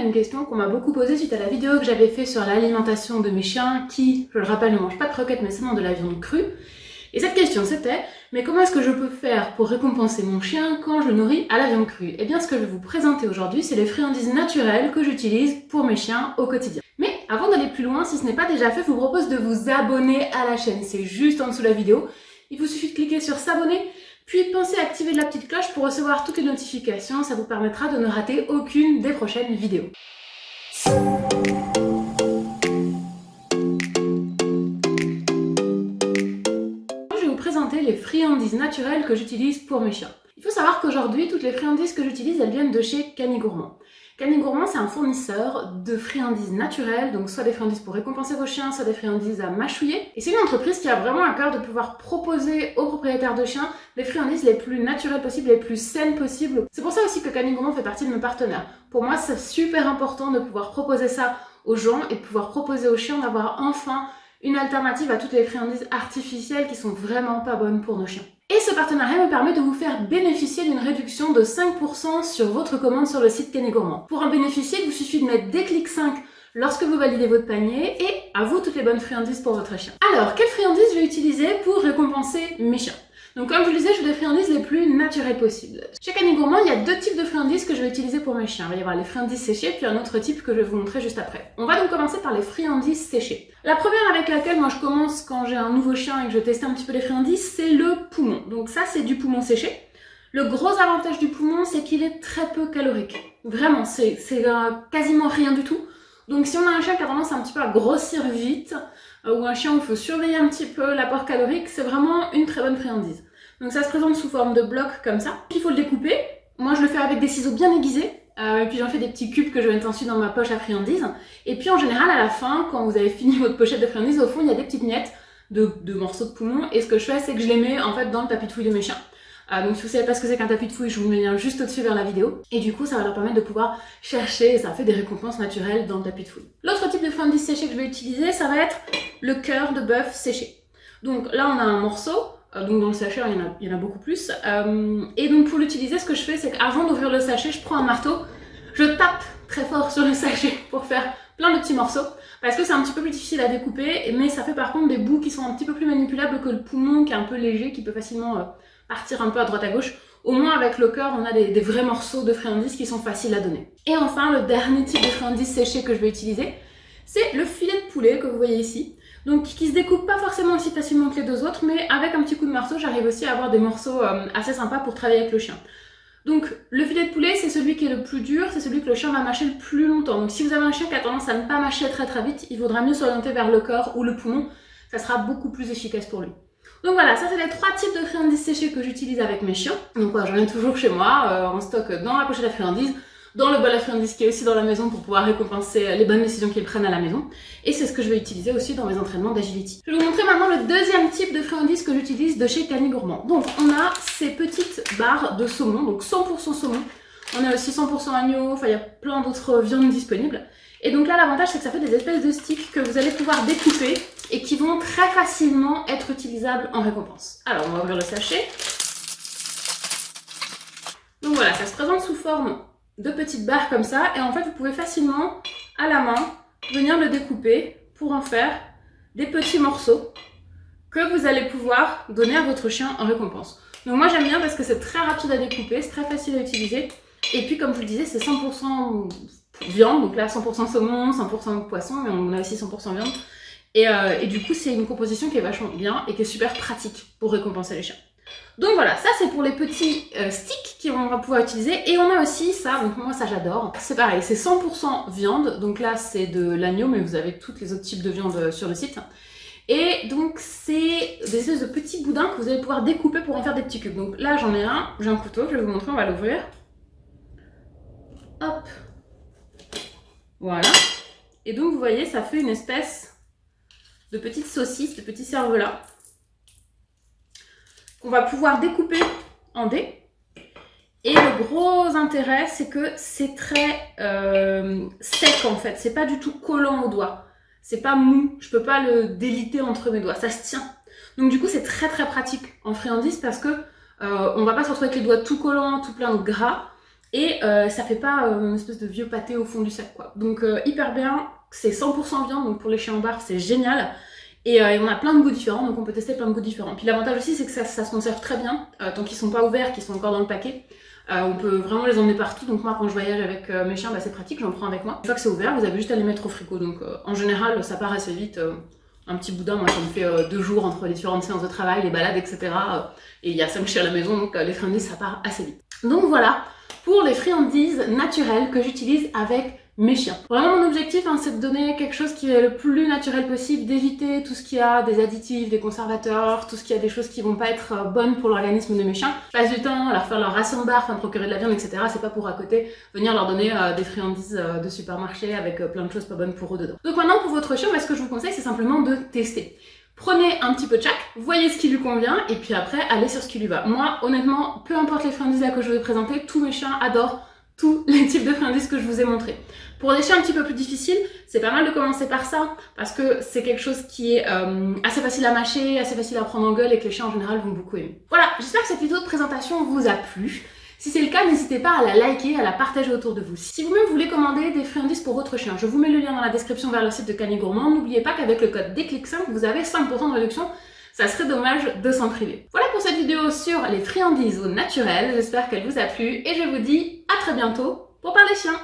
une question qu'on m'a beaucoup posée suite à la vidéo que j'avais fait sur l'alimentation de mes chiens qui, je le rappelle, ne mangent pas de croquettes mais seulement de la viande crue. Et cette question c'était, mais comment est-ce que je peux faire pour récompenser mon chien quand je le nourris à la viande crue? Et bien ce que je vais vous présenter aujourd'hui, c'est les friandises naturelles que j'utilise pour mes chiens au quotidien. Mais avant d'aller plus loin, si ce n'est pas déjà fait, je vous propose de vous abonner à la chaîne. C'est juste en dessous de la vidéo. Il vous suffit de cliquer sur s'abonner, puis pensez à activer la petite cloche pour recevoir toutes les notifications. Ça vous permettra de ne rater aucune des prochaines vidéos. Je vais vous présenter les friandises naturelles que j'utilise pour mes chiens. Il faut savoir qu'aujourd'hui, toutes les friandises que j'utilise, elles viennent de chez Cani Gourmand. Cani Gourmand, c'est un fournisseur de friandises naturelles, donc soit des friandises pour récompenser vos chiens, soit des friandises à mâchouiller. Et c'est une entreprise qui a vraiment à cœur de pouvoir proposer aux propriétaires de chiens les friandises les plus naturelles possibles, les plus saines possibles. C'est pour ça aussi que Cani Gourmand fait partie de mes partenaires. Pour moi, c'est super important de pouvoir proposer ça aux gens et de pouvoir proposer aux chiens d'avoir enfin une alternative à toutes les friandises artificielles qui sont vraiment pas bonnes pour nos chiens. Et ce partenariat me permet de vous faire bénéficier d'une réduction de 5% sur votre commande sur le site Cani Gourmand. Pour en bénéficier, il vous suffit de mettre déclic 5 lorsque vous validez votre panier et à vous toutes les bonnes friandises pour votre chien. Alors, quelles friandises je vais utiliser pour récompenser mes chiens? Donc comme je le disais, je veux des friandises les plus naturelles possibles. Chez Cani Gourmand, il y a deux types de friandises que je vais utiliser pour mes chiens. Il va y avoir les friandises séchées, puis un autre type que je vais vous montrer juste après. On va donc commencer par les friandises séchées. La première avec laquelle moi je commence quand j'ai un nouveau chien et que je teste un petit peu les friandises, c'est le poumon. Donc ça, c'est du poumon séché. Le gros avantage du poumon, c'est qu'il est très peu calorique. Vraiment, c'est quasiment rien du tout. Donc si on a un chien qui a tendance un petit peu à grossir vite, ou un chien où il faut surveiller un petit peu l'apport calorique, c'est vraiment une très bonne friandise. Donc ça se présente sous forme de blocs comme ça. Il faut le découper. Moi je le fais avec des ciseaux bien aiguisés. Et puis j'en fais des petits cubes que je vais mettre ensuite dans ma poche à friandises. Et puis en général à la fin, quand vous avez fini votre pochette de friandises, au fond il y a des petites miettes de morceaux de poumon. Et ce que je fais, c'est que je les mets en fait dans le tapis de fouille de mes chiens. Donc si vous savez pas ce que c'est qu'un tapis de fouille, je vous mets le lien juste au-dessus vers la vidéo. Et du coup ça va leur permettre de pouvoir chercher et ça fait des récompenses naturelles dans le tapis de fouille. L'autre type de friandises séchées que je vais utiliser, ça va être le cœur de bœuf séché. Donc là on a un morceau. Donc dans le sachet, il y en a beaucoup plus. Et donc pour l'utiliser, ce que je fais, c'est qu'avant d'ouvrir le sachet, je prends un marteau, je tape très fort sur le sachet pour faire plein de petits morceaux. Parce que c'est un petit peu plus difficile à découper, mais ça fait par contre des bouts qui sont un petit peu plus manipulables que le poumon qui est un peu léger, qui peut facilement partir un peu à droite à gauche. Au moins avec le cœur, on a des vrais morceaux de friandises qui sont faciles à donner. Et enfin, le dernier type de friandises séchées que je vais utiliser, c'est le filet de poulet que vous voyez ici. Donc qui se découpe pas forcément aussi facilement que les deux autres, mais avec un petit coup de marteau, j'arrive aussi à avoir des morceaux assez sympas pour travailler avec le chien. Donc le filet de poulet, c'est celui qui est le plus dur, c'est celui que le chien va mâcher le plus longtemps. Donc si vous avez un chien qui a tendance à ne pas mâcher très vite, il vaudra mieux s'orienter vers le cœur ou le poumon, ça sera beaucoup plus efficace pour lui. Donc voilà, ça c'est les trois types de friandises séchées que j'utilise avec mes chiens. Donc voilà, j'en ai toujours chez moi, en stock dans la pochette à friandises, dans le bol à friandises qui est aussi dans la maison pour pouvoir récompenser les bonnes décisions qu'ils prennent à la maison. Et c'est ce que je vais utiliser aussi dans mes entraînements d'agility. Je vais vous montrer maintenant le deuxième type de friandises que j'utilise de chez Cani Gourmand. Donc on a ces petites barres de saumon, donc 100% saumon. On a aussi 100% agneau, enfin il y a plein d'autres viandes disponibles. Et donc là l'avantage c'est que ça fait des espèces de sticks que vous allez pouvoir découper et qui vont très facilement être utilisables en récompense. Alors on va ouvrir le sachet. Donc voilà, ça se présente sous forme de petites barres comme ça, et en fait vous pouvez facilement à la main venir le découper pour en faire des petits morceaux que vous allez pouvoir donner à votre chien en récompense. Donc moi j'aime bien parce que c'est très rapide à découper, c'est très facile à utiliser, et puis comme je vous le disais c'est 100% viande, donc là 100% saumon, 100% poisson, mais on a aussi 100% viande, et du coup c'est une composition qui est vachement bien et qui est super pratique pour récompenser les chiens. Donc voilà, ça c'est pour les petits sticks qu'on va pouvoir utiliser. Et on a aussi ça, donc moi ça j'adore. C'est pareil, c'est 100% viande. Donc là c'est de l'agneau, mais vous avez tous les autres types de viande sur le site. Et donc c'est des espèces de petits boudins que vous allez pouvoir découper pour en faire des petits cubes. Donc là j'en ai un, j'ai un couteau, je vais vous montrer, on va l'ouvrir. Hop. Voilà. Et donc vous voyez, ça fait une espèce de petite saucisse, de petit cervelas, qu'on va pouvoir découper en dés. Et le gros intérêt, c'est que c'est très sec en fait, c'est pas du tout collant aux doigts. C'est pas mou, je peux pas le déliter entre mes doigts, ça se tient. Donc du coup c'est très pratique en friandise parce que on va pas se retrouver avec les doigts tout collants, tout plein de gras. et ça fait pas une espèce de vieux pâté au fond du sac quoi. Donc hyper bien, c'est 100% viande, donc pour les chiens en barre c'est génial. Et on a plein de goûts différents, donc on peut tester plein de goûts différents. Puis l'avantage aussi, c'est que ça se conserve très bien, tant qu'ils sont pas ouverts, qu'ils sont encore dans le paquet. On peut vraiment les emmener partout, donc moi quand je voyage avec mes chiens, bah, c'est pratique, j'en prends avec moi. Une fois que c'est ouvert, vous avez juste à les mettre au frigo, donc en général ça part assez vite. Un petit boudin, moi ça me fait 2 jours entre les différentes séances de travail, les balades, etc. Et il y a 5 chiens à la maison, donc les friandises ça part assez vite. Donc voilà, pour les friandises naturelles que j'utilise avec mes chiens. Vraiment mon objectif hein, c'est de donner quelque chose qui est le plus naturel possible, d'éviter tout ce qui a des additifs, des conservateurs, tout ce qui a des choses qui vont pas être bonnes pour l'organisme de mes chiens. Je passe du temps à leur faire leur ration de bar, enfin procurer de la viande, etc. C'est pas pour à côté venir leur donner des friandises de supermarché avec plein de choses pas bonnes pour eux dedans. Donc maintenant pour votre chien, ce que je vous conseille c'est simplement de tester. Prenez un petit peu de chaque, voyez ce qui lui convient et puis après allez sur ce qui lui va. Moi honnêtement, peu importe les friandises là que je vous ai présentées, tous mes chiens adorent tous les types de friandises que je vous ai montrés. Pour des chiens un petit peu plus difficiles, c'est pas mal de commencer par ça, parce que c'est quelque chose qui est assez facile à mâcher, assez facile à prendre en gueule et que les chiens en général vont beaucoup aimer. Voilà, j'espère que cette vidéo de présentation vous a plu. Si c'est le cas, n'hésitez pas à la liker, à la partager autour de vous. Si vous-même voulez commander des friandises pour votre chien, je vous mets le lien dans la description vers le site de Cani Gourmand. N'oubliez pas qu'avec le code DECLIC5, vous avez 5% de réduction. Ça serait dommage de s'en priver. Voilà pour cette vidéo sur les friandises au naturel. J'espère qu'elle vous a plu et je vous dis à très bientôt pour parler chiens.